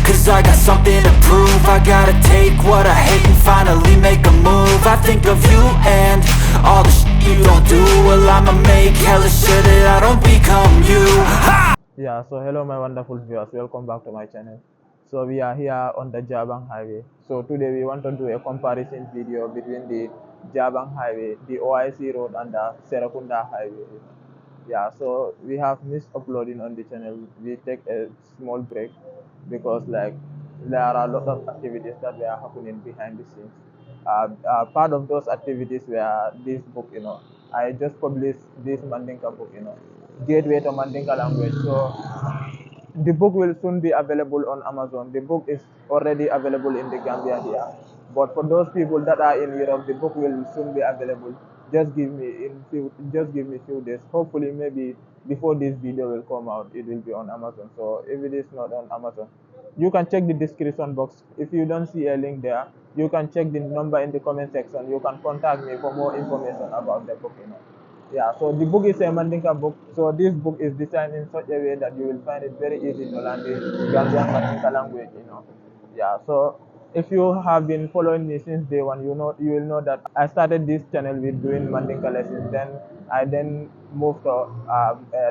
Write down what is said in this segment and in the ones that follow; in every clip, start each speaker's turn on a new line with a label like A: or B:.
A: cause I got something to prove. I gotta take what I hate and finally make a move. I think of you and all the shit you don't do. Well, I'ma make hella sure that I don't become you. Ha!
B: Yeah, so hello my wonderful viewers, welcome back to my channel. So we are here on the Jabang highway. So today we want to do a comparison video between the Jabang highway, the OIC road and the Serekunda highway. Yeah, so we have missed uploading on the channel. We take a small break because there are a lot of activities that were happening behind the scenes. Part of those activities were this book, I just published this Mandinka book, Gateway to Mandinka language. So the book will soon be available on Amazon. The book is already available in the Gambia here. But for those people that are in Europe, the book will soon be available. Just give me few days. Hopefully maybe before this video will come out, it will be on Amazon. So if it is not on Amazon, you can check the description box. If you don't see a link there, you can check the number in the comment section. You can contact me for more information about the book, Yeah, so the book is a Mandinka book. So this book is designed in such a way that you will find it very easy to learn the Gambian Mandinka language, Yeah, so if you have been following me since day one, you will know that I started this channel with doing Mandinka lessons. Then moved to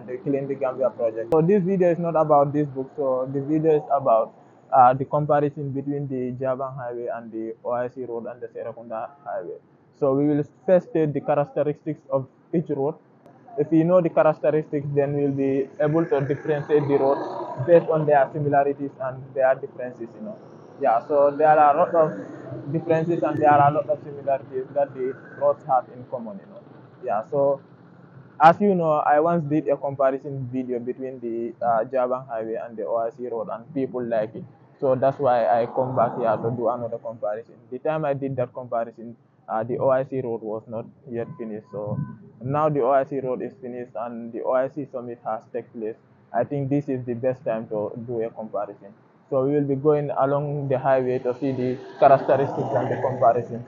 B: the Killing the Gambia project. So this video is not about this book. So the video is about the comparison between the Jabang highway and the OIC road and the Serekunda highway. So we will first state the characteristics of each road. If we know the characteristics, then we'll be able to differentiate the road based on their similarities and their differences, Yeah, so there are a lot of differences and there are a lot of similarities that the roads have in common, Yeah, so as you know, I once did a comparison video between the Jabang highway and the OIC road, and people like it. So that's why I come back here to do another comparison. The time I did that comparison, the OIC road was not yet finished. So now the OIC road is finished and the OIC summit has taken place. I think this is the best time to do a comparison. So we will be going along the highway to see the characteristics and the comparisons,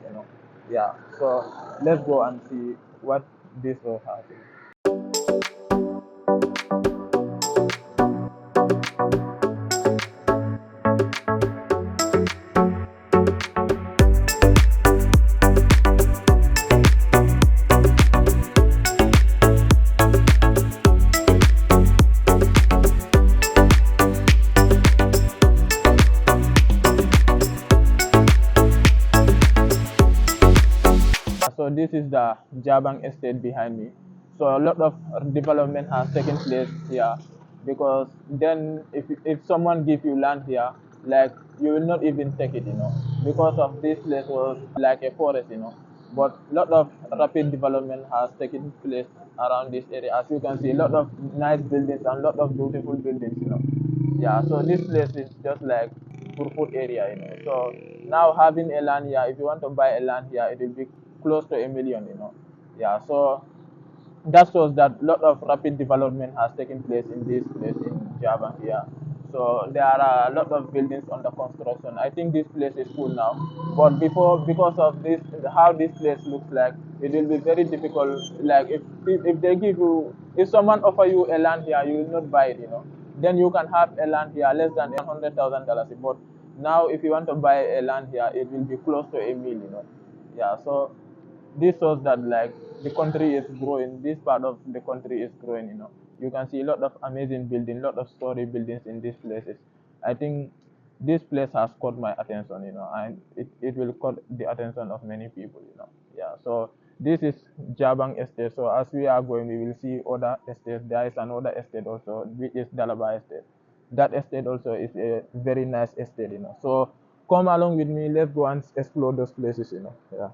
B: Yeah. So let's go and see what this road has. So this is the Jabang estate behind me. So a lot of development has taken place here because then if someone gives you land here, like you will not even take it, because of this place was like a forest, But a lot of rapid development has taken place around this area. As you can see, a lot of nice buildings and a lot of beautiful buildings, Yeah, so this place is just like Burfoot area, So now having a land here, if you want to buy a land here, it will be close to $1 million, Yeah, so that shows that a lot of rapid development has taken place in this place in Java here. So there are a lot of buildings under construction. I think this place is full now, but because of this, how this place looks like, it will be very difficult. Like if they give you, if someone offer you a land here, you will not buy it, Then you can have a land here less than $100,000. But now, if you want to buy a land here, it will be close to $1 million, Yeah, so this shows that like the country is growing. This part of the country is growing. You can see a lot of amazing buildings, a lot of story buildings in these places. I think this place has caught my attention, and it will caught the attention of many people, Yeah. So this is Jabang Estate. So as we are going, we will see other estates. There is another estate also, which is Dalaba Estate. That estate also is a very nice estate, So come along with me. Let's go and explore those places, Yeah.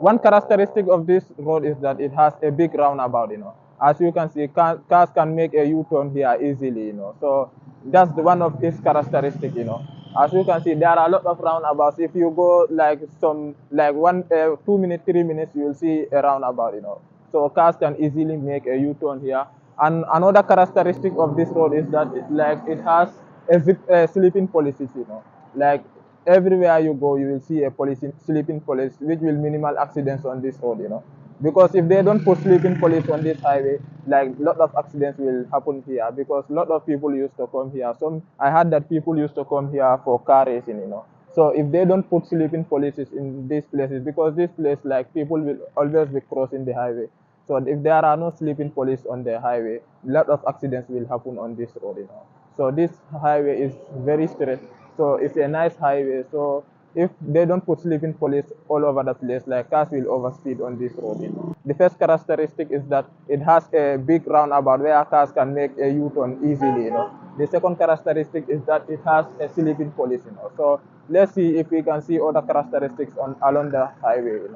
B: One characteristic of this road is that it has a big roundabout, As you can see, cars can make a U-turn here easily, So that's one of its characteristics, As you can see, there are a lot of roundabouts. If you go like 2 minutes, 3 minutes, you will see a roundabout, So cars can easily make a U-turn here. And another characteristic of this road is that it has a sleeping policy, Like everywhere you go, you will see a sleeping police, which will minimal accidents on this road, Because if they don't put sleeping police on this highway, like lot of accidents will happen here because lot of people used to come here. I heard that people used to come here for car racing, So if they don't put sleeping policies in these places, because this place like people will always be crossing the highway. So if there are no sleeping police on the highway, lot of accidents will happen on this road, So this highway is very straight. So it's a nice highway. So if they don't put sleeping police all over the place, like cars will overspeed on this road, The first characteristic is that it has a big roundabout where cars can make a U-turn easily, The second characteristic is that it has a sleeping police, So let's see if we can see other characteristics along the highway,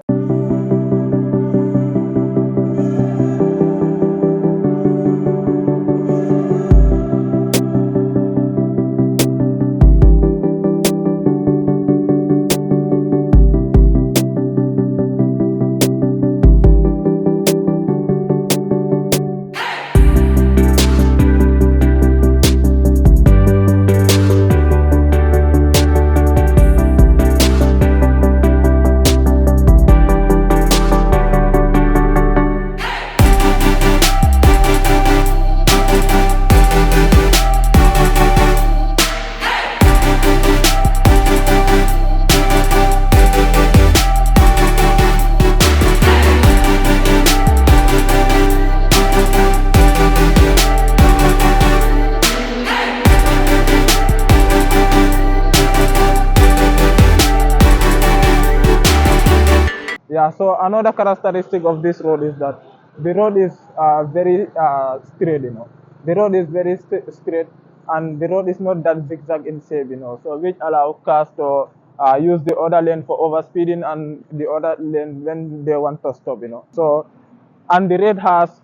B: Yeah, so another characteristic of this road is that the road is very straight, The road is very straight, and the road is not that zigzag in shape, So which allow cars to use the other lane for overspeeding and the other lane when they want to stop, So, and the road has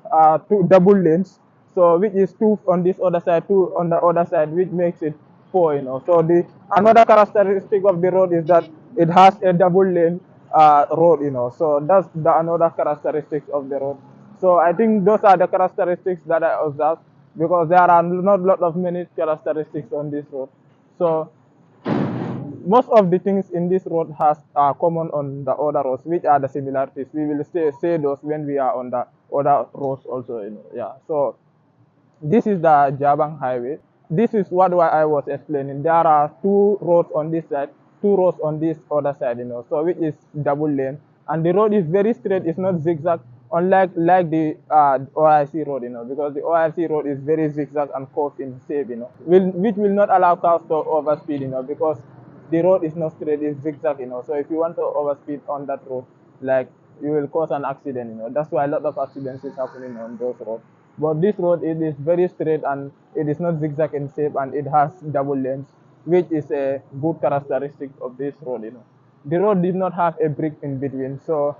B: two double lanes, so which is two on this other side, two on the other side, which makes it four, So the another characteristic of the road is that it has a double lane road, So that's another characteristics of the road. So I think those are the characteristics that I observed, because there are not a lot of many characteristics on this road. So most of the things in this road has common on the other roads, which are the similarities. We will say those when we are on the other roads also, Yeah. So this is the Jabang highway. This is what I was explaining. There are two roads on this side, two roads on this other side, So which is double lane, and the road is very straight. It's not zigzag, unlike the OIC road, because the OIC road is very zigzag and curved in shape, which will not allow cars to overspeed, because the road is not straight, it's zigzag, So if you want to overspeed on that road, like you will cause an accident, That's why a lot of accidents is happening on those roads. But this road, it is very straight and it is not zigzag in shape, and it has double lanes, which is a good characteristic of this road, The road did not have a brick in between, so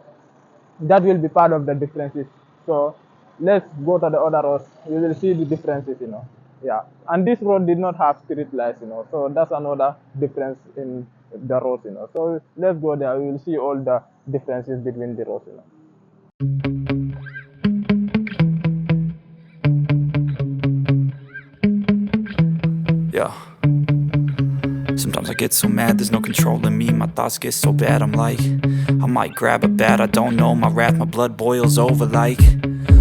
B: that will be part of the differences. So let's go to the other roads. We will see the differences, Yeah, and this road did not have street lights, So that's another difference in the roads, So let's go there. We will see all the differences between the roads,
A: Yeah. Sometimes I get so mad, there's no controlling me. My thoughts get so bad, I'm like, I might grab a bat, I don't know. My wrath, my blood boils over like,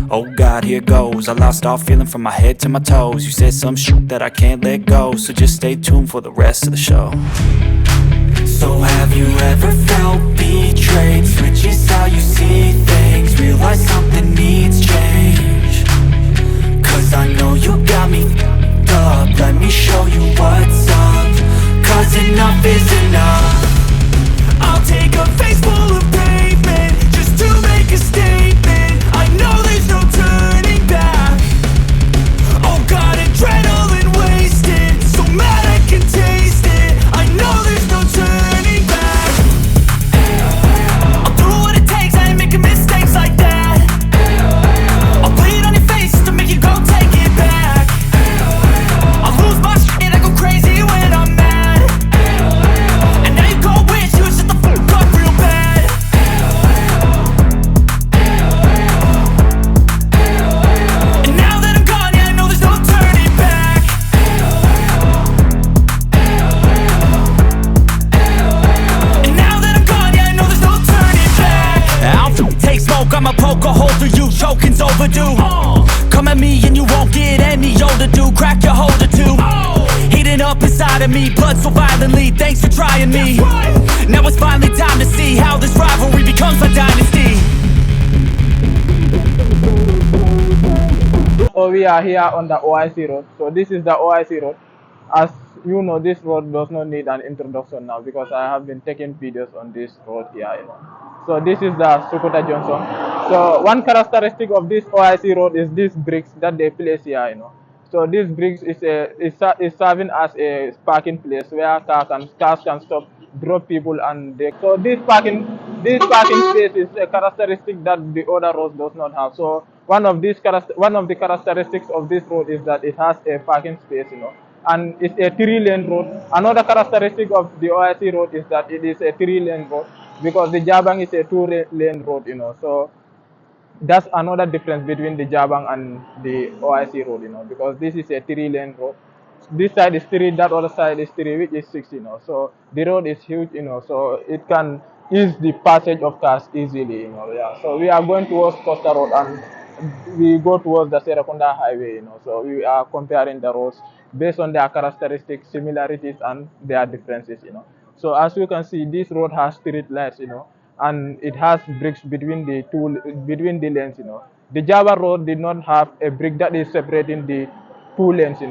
A: oh God, here goes. I lost all feeling from my head to my toes. You said some shit that I can't let go, so just stay tuned for the rest of the show. So have you ever felt betrayed? Switches how you see things, realize something needs change. Cause I know you got me up, let me show you what's up. Cause enough is enough. I'll take a face full of pavement just to make a statement. I know there's no turning back. Oh God, adrenaline wasted, so mad I can taste it. I know there's no turning back. I'll overdue. Come at me and you won't get any older, dude. Crack your holder too. Heating up inside of me, blood so violently. Thanks for trying me. Now it's finally time to see how this rivalry becomes a dynasty.
B: So we are here on the OIC road. So this is the OIC road. As you know, this road does not need an introduction now because I have been taking videos on this road here. So this is the Sukuta Johnson. So one characteristic of this OIC road is these bricks that they place here. So this bricks is serving as a parking place where cars can stop, drop people, and so this parking space is a characteristic that the other roads does not have. So one of the characteristics of this road is that it has a parking space, and it's a 3-lane road. Another characteristic of the OIC road is that it is a 3-lane road because the Jabang is a 2-lane road, So that's another difference between the Jabang and the OIC road, because this is a 3-lane road. This side is 3, that other side is 3, which is 6, So the road is huge, so it can ease the passage of cars easily, Yeah. So we are going towards Costa Road and we go towards the Serekunda highway, So we are comparing the roads based on their characteristics, similarities, and their differences, So as you can see, this road has street lights, and it has bricks between the lanes, The Java road did not have a brick that is separating the 2 lanes,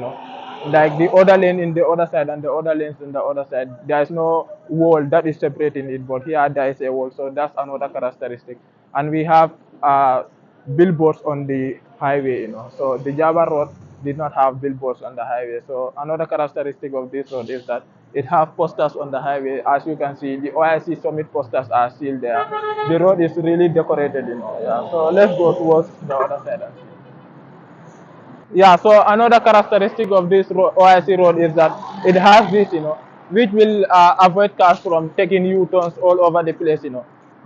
B: Like the other lane in the other side and the other lanes in the other side, there is no wall that is separating it, but here there is a wall, so that's another characteristic. And we have billboards on the highway, So the Java road did not have billboards on the highway. So another characteristic of this road is that it has posters on the highway. As you can see, the OIC summit posters are still there. The road is really decorated, Yeah. So let's go towards the other side. Yeah, so another characteristic of this OIC road is that it has this, which will avoid cars from taking U-turns all over the place,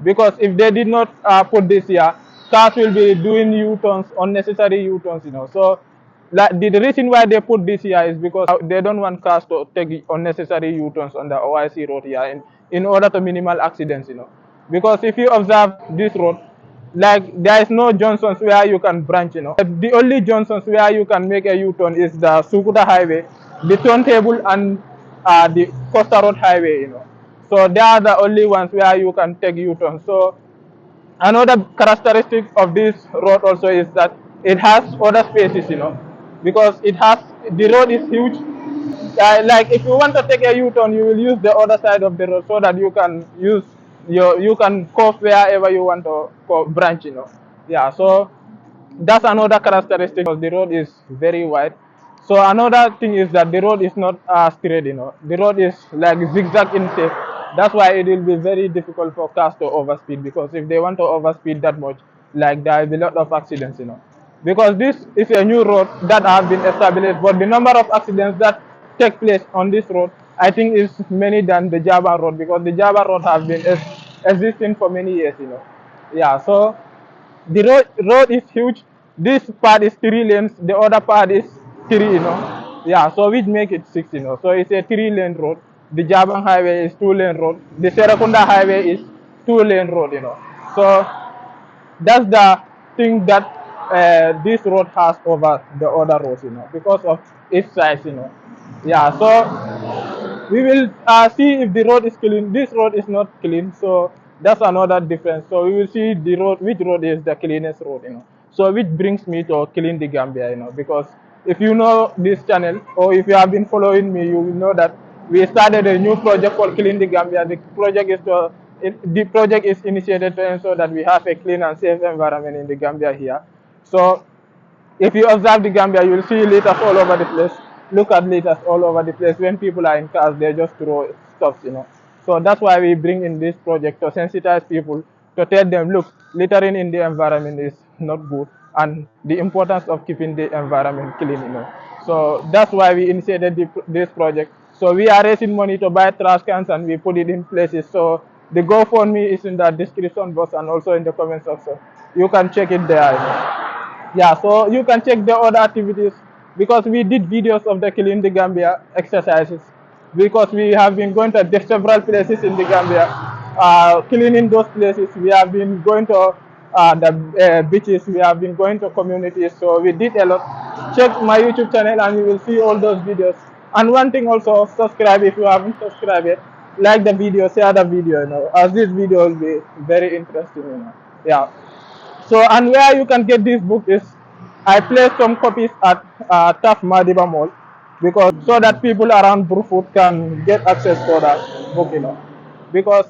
B: Because if they did not put this here, cars will be doing U-turns, unnecessary U-turns, So like, the reason why they put this here is because they don't want cars to take unnecessary U-turns on the OIC road here in order to minimal accidents, Because if you observe this road, like there is no Johnsons where you can branch, The only Johnsons where you can make a U-turn is the Sukuta highway, the turntable, and the Costa Road highway, So they are the only ones where you can take U-turn. So another characteristic of this road also is that it has other spaces, because the road is huge. Like if you want to take a U-turn, you will use the other side of the road so that you can you can curve wherever you want to branch, Yeah, so that's another characteristic of the road is very wide. So another thing is that the road is not straight, The road is like zigzag in shape. That's why it will be very difficult for cars to overspeed, because if they want to overspeed that much, like there will be a lot of accidents, Because this is a new road that have been established, but the number of accidents that take place on this road, I think, is many than the Java road, because the Java road have been existing for many years, Yeah, so the road is huge. This part is 3 lanes, the other part is 3, Yeah, so which make it 6, So it's a 3-lane road. The Jabang highway is 2-lane road. The Serekunda highway is 2-lane road, So that's the thing that this road has over the other roads, because of its size, Yeah, so we will see if the road is clean. This road is not clean, so that's another difference. So we will see the road, which road is the cleanest road, So which brings me to Clean the Gambia, because if you know this channel, or if you have been following me, you will know that we started a new project called Clean the Gambia. The project is initiated to ensure that we have a clean and safe environment in the Gambia here. So if you observe the Gambia, you will see litters all over the place. Look at litters all over the place. When people are in cars, they just throw stuff, So that's why we bring in this project to sensitize people, to tell them, look, littering in the environment is not good, and the importance of keeping the environment clean, So that's why we initiated this project. So we are raising money to buy trash cans, and we put it in places. So the GoFundMe is in the description box and also in the comment section. You can check it there. Yeah, so you can check the other activities, because we did videos of the Clean the Gambia exercises, because we have been going to several places in the Gambia, cleaning those places. We have been going to the beaches. We have been going to communities, so we did a lot. Check my YouTube channel and you will see all those videos. And one thing also, subscribe if you haven't subscribed yet. Like the video, share the video, as this video will be very interesting. Yeah. So, and where you can get this book is, I placed some copies at Taf Madiba Mall, because so that people around Brufut can get access to that book. Because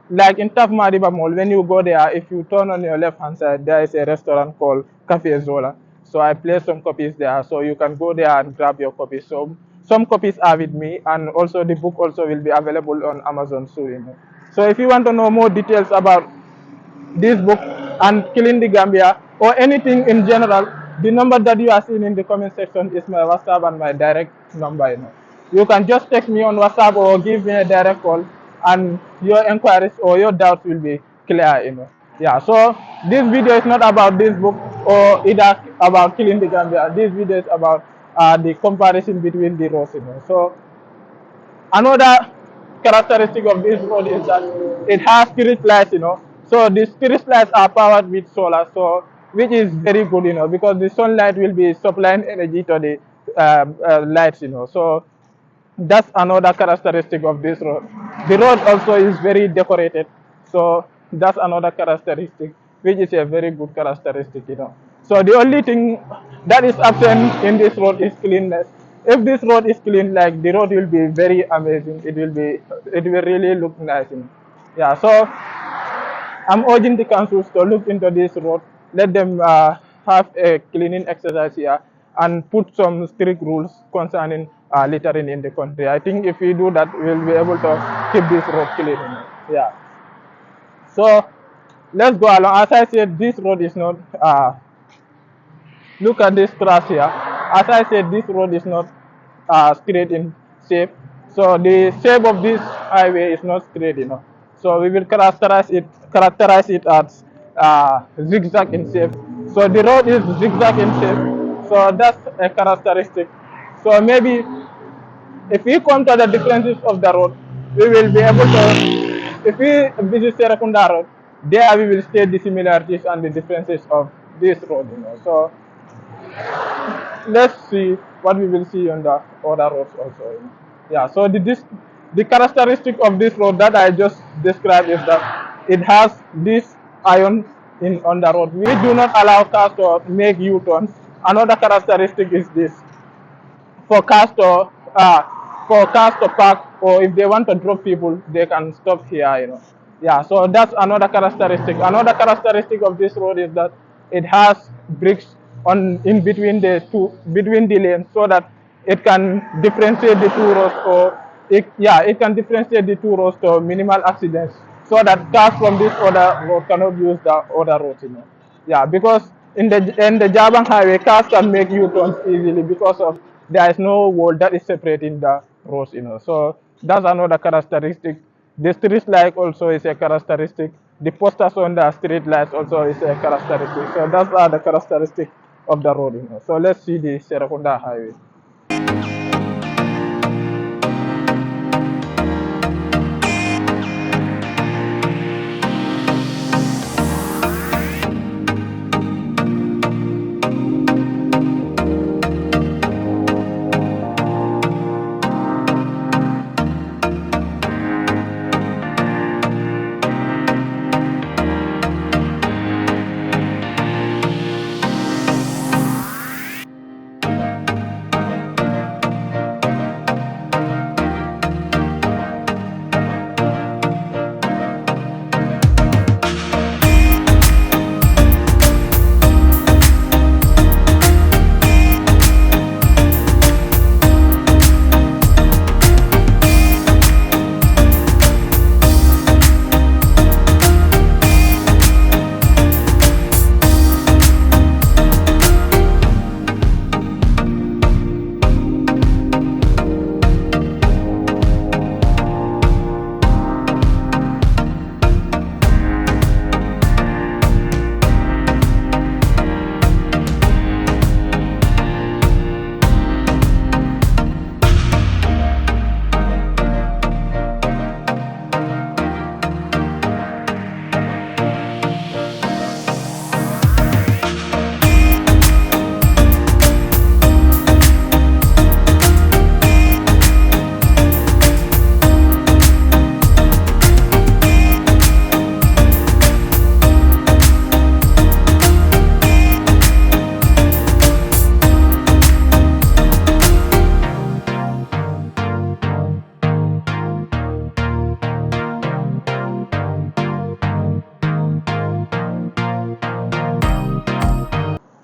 B: like in Taf Madiba Mall, when you go there, if you turn on your left hand side, there is a restaurant called Cafe Zola. So I placed some copies there, so you can go there and grab your copies. So some copies are with me, and also the book also will be available on Amazon soon. So if you want to know more details about this book and killing the Gambia or anything in general, the number that you are seeing in the comment section is my WhatsApp and my direct number. You can just text me on WhatsApp or give me a direct call, and your inquiries or your doubts will be clear. Yeah, so this video is not about this book or either about killing the Gambia. This video is about the comparison between the roles. So another characteristic of this road is that it has street lights. So the street lights are powered with solar, so which is very good, because the sunlight will be supplying energy to the lights. So that's another characteristic of this road. The road also is very decorated, so that's another characteristic, which is a very good characteristic. So the only thing that is absent in this road is cleanness. If this road is clean, like, the road will be very amazing. It will really look nice. Yeah. So I'm urging the councils to look into this road. Let them have a cleaning exercise here and put some strict rules concerning littering in the country. I think if we do that, we'll be able to keep this road clean. Yeah. So let's go along. As I said, this road is not. Look at this cross here. As I said, this road is not straight in shape. So the shape of this highway is not straight. So we will characterize it as zigzag in shape. So the road is zigzag in shape. So that's a characteristic. So maybe if we come to the differences of the road, we will be able to, if we visit Serekunda road, there we will state the similarities and the differences of this road. So let's see what we will see on the other roads also. Yeah, so the characteristic of this road that I just described is that it has this iron on the road. We do not allow cars to make U-turns. Another characteristic is this: for cars to park, or if they want to drop people, they can stop here. Yeah, so that's another characteristic. Another characteristic of this road is that it has bricks on in between the lanes, so that it can differentiate the two roads, or it can differentiate the two roads to minimal accidents, so that cars from this other road cannot use the other roads. Yeah, because in the Jabang highway, cars can make U-turns easily because of there is no wall that is separating the roads. So that's another characteristic. The street light also is a characteristic. The posters on the street lights also is a characteristic. So that's are the characteristic of the road. So let's see the Serekunda highway.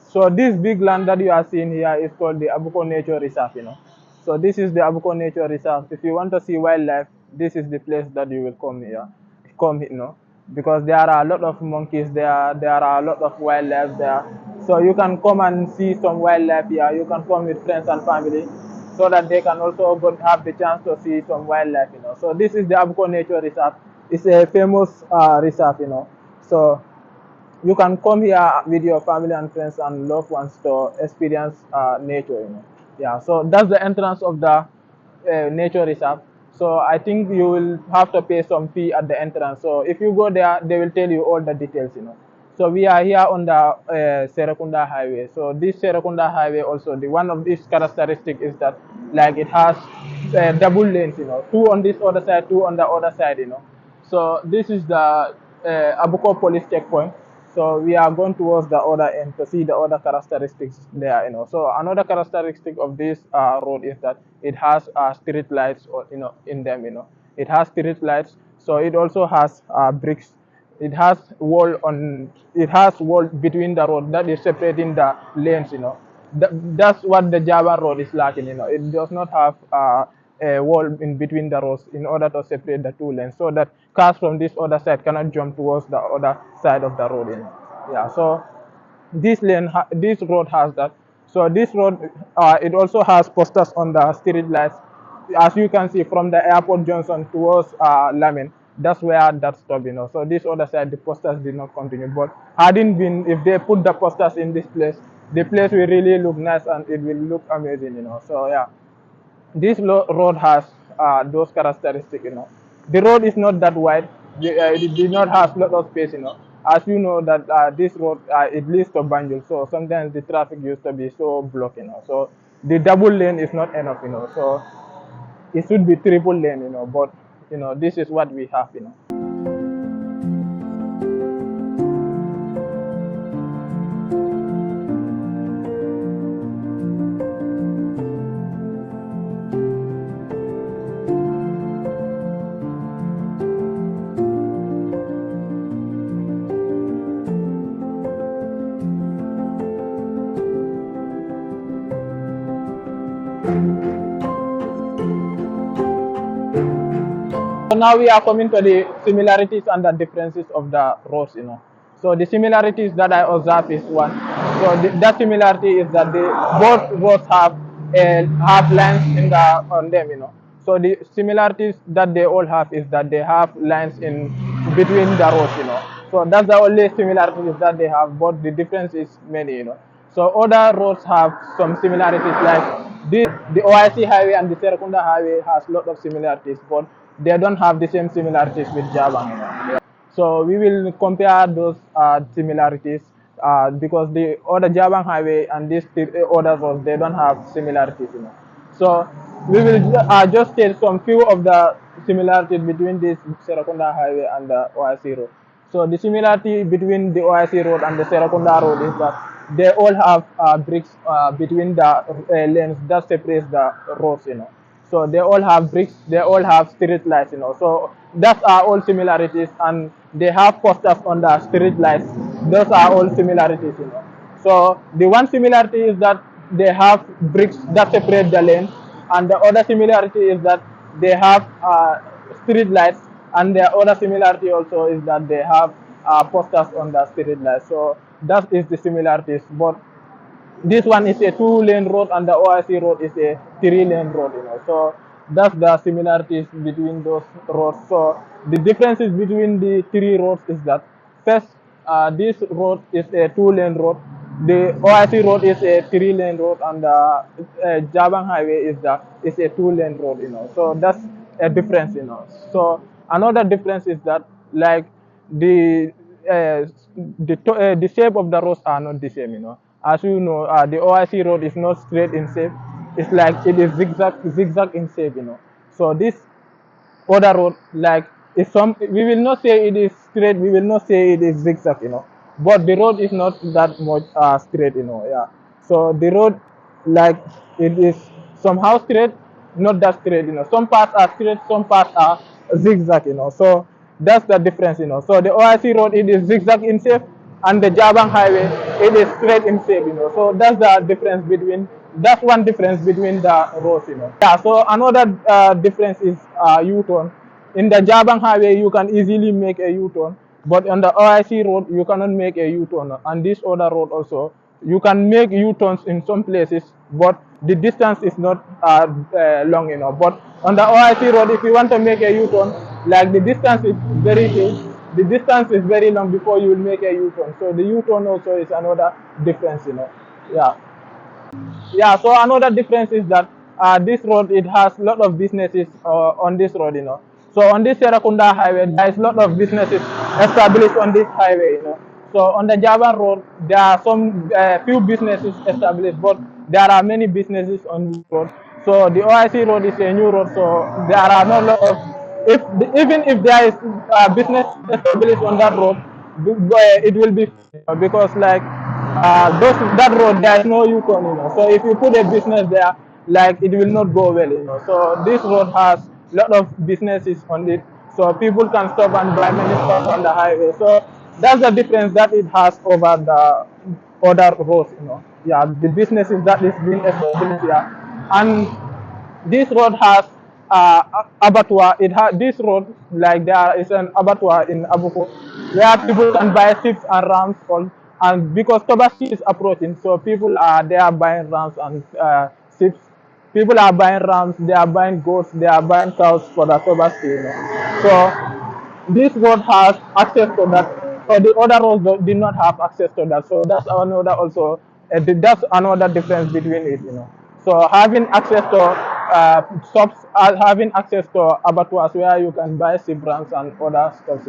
B: So this big land that you are seeing here is called the Abuko Nature Reserve, So this is the Abuko Nature Reserve. If you want to see wildlife, this is the place that you will come here, because there are a lot of monkeys there. There are a lot of wildlife there. So you can come and see some wildlife here. You can come with friends and family, so that they can also have the chance to see some wildlife, So this is the Abuko Nature Reserve. It's a famous reserve, So you can come here with your family and friends and loved ones to experience nature, Yeah, so that's the entrance of the nature reserve. So I think you will have to pay some fee at the entrance. So if you go there, they will tell you all the details, So we are here on the Serekunda highway. So this Serekunda highway also, the one of its characteristic is that like it has double lanes, two on this other side, two on the other side, So this is the Abuko police checkpoint. So we are going towards the other end to see the other characteristics there, So another characteristic of this road is that it has street lights, in them, It has street lights. So it also has bricks. It has wall between the road that is separating the lanes, That's what the Java road is lacking, It does not have a wall in between the roads in order to separate the two lanes, so that cars from this other side cannot jump towards the other side of the road. Yeah, so this road has that. So this road, it also has posters on the street lights. As you can see from the airport junction towards Lamin, that's where that stop, So this other side, the posters did not continue. But hadn't been, if they put the posters in this place, the place will really look nice and it will look amazing, So yeah, this road has those characteristics, The road is not that wide. It did not have a lot of space, As you know that this road, it leads to Banjul, so sometimes the traffic used to be so blocked, So the double lane is not enough, So it should be triple lane, But this is what we have, So now we are coming to the similarities and the differences of the roads, So the similarities that I observe is one. So that similarity is that both roads have lines on them, So the similarities that they all have is that they have lines in between the roads, So that's the only similarities that they have, but the difference is many, So other roads have some similarities, like the OIC highway and the Serekunda highway has a lot of similarities, but they don't have the same similarities with Jabang, So we will compare those similarities because the other Jabang highway and these other roads, they don't have similarities, So we will just take some few of the similarities between this Serekunda highway and the OIC road. So the similarity between the OIC road and the Serekunda road is that they all have bricks between the lanes that separates the roads, So they all have bricks, they all have street lights, So that's are all similarities, and they have posters on the street lights. Those are all similarities, So the one similarity is that they have bricks that separate the lanes, and the other similarity is that they have street lights, and the other similarity also is that they have posters on the street lights. So that is the similarities. But this one is a 2-lane road and the OIC road is a 3-lane road, So that's the similarities between those roads. So the differences between the three roads is that first, this road is a 2-lane road. The OIC road is a 3-lane road, and the Jabang highway is a 2-lane road, So that's a difference, So another difference is that like the the shape of the roads are not the same, As you know, the OIC road is not straight in shape. It's like it is zigzag in shape, So this other road, like, we will not say it is straight. We will not say it is zigzag, But the road is not that much straight, Yeah. So the road, like, it is somehow straight, not that straight, Some parts are straight, some parts are zigzag, So that's the difference, So the OIC road, it is zigzag in shape, and the Jabang highway, it is straight in shape, So that's one difference between the roads, Yeah, so another difference is U-turn. In the Jabang highway, you can easily make a U-turn, but on the OIC road, you cannot make a U-turn. And this other road also, you can make U-turns in some places, but the distance is not long enough. But on the OIC road, if you want to make a U-turn, like the distance is very huge, the distance is very long before you will make a U-turn. So the U-turn also is another difference, Yeah. Yeah, so another difference is that this road, it has a lot of businesses on this road, So on this Serekunda highway, there is a lot of businesses established on this highway, So on the Java road, there are some few businesses established, but there are many businesses on this road. So the OIC road is a new road, so there are not a lot of, even if there is business established on that road, it will be because like that road there is no U-turn, So if you put a business there, like it will not go well, So this road has a lot of businesses on it, so people can stop and buy many stuff on the highway. So that's the difference that it has over the other roads, Yeah, the businesses that is being established here, and this road has abattoir. It has this road, like there is an abattoir in Abuko where people can buy sheep and rams for, and because Tobaski is approaching, so people are there buying rams and sheep. People are buying rams, they are buying goats, they are buying cows for the Tobaski, So this road has access to that. So the other roads did not have access to that. So that's another also that's another difference between it, So having access to shops, having access to abattoirs where you can buy sheep rams and other stuff,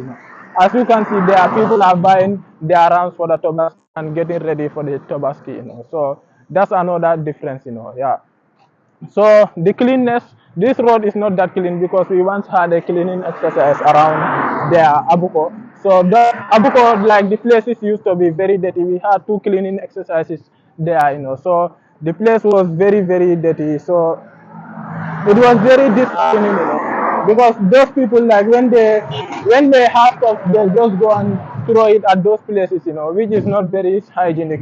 B: As you can see, there are people are buying their rams for the Tobaski and getting ready for the Tobaski, So that's another difference, Yeah. So the cleanness, this road is not that clean because we once had a cleaning exercise around there, Abuko. So the Abuko, like the places used to be very dirty. We had two cleaning exercises there, So the place was very, very dirty. So it was very disheartening, because those people, like when they have stuff, they just go and throw it at those places, which is not very hygienic,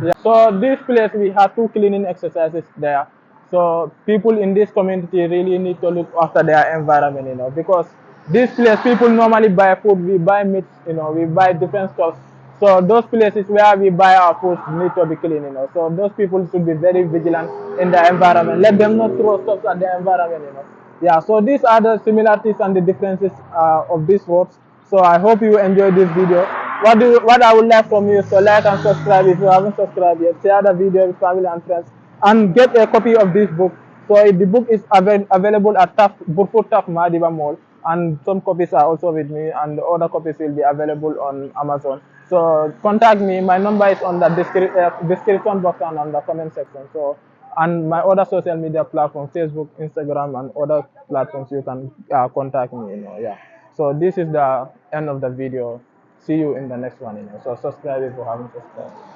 B: Yeah. So this place we have two cleaning exercises there. So people in this community really need to look after their environment, because this place people normally buy food, we buy meat, we buy different stuff. So those places where we buy our food need to be clean, So those people should be very vigilant in the environment. Let them not throw stuff at the environment, Yeah, so these are the similarities and the differences of these roads. So I hope you enjoyed this video. What I would like from you is to like and subscribe if you haven't subscribed yet. Share the video with family and friends, and get a copy of this book. So the book is available at Burfoot Taf Madiba Mall, and some copies are also with me, and the other copies will be available on Amazon. So contact me. My number is on the description box and on the comment section. So, and my other social media platforms, Facebook, Instagram, and other platforms, you can contact me. Yeah. So this is the end of the video. See you in the next one. So subscribe if you haven't subscribed.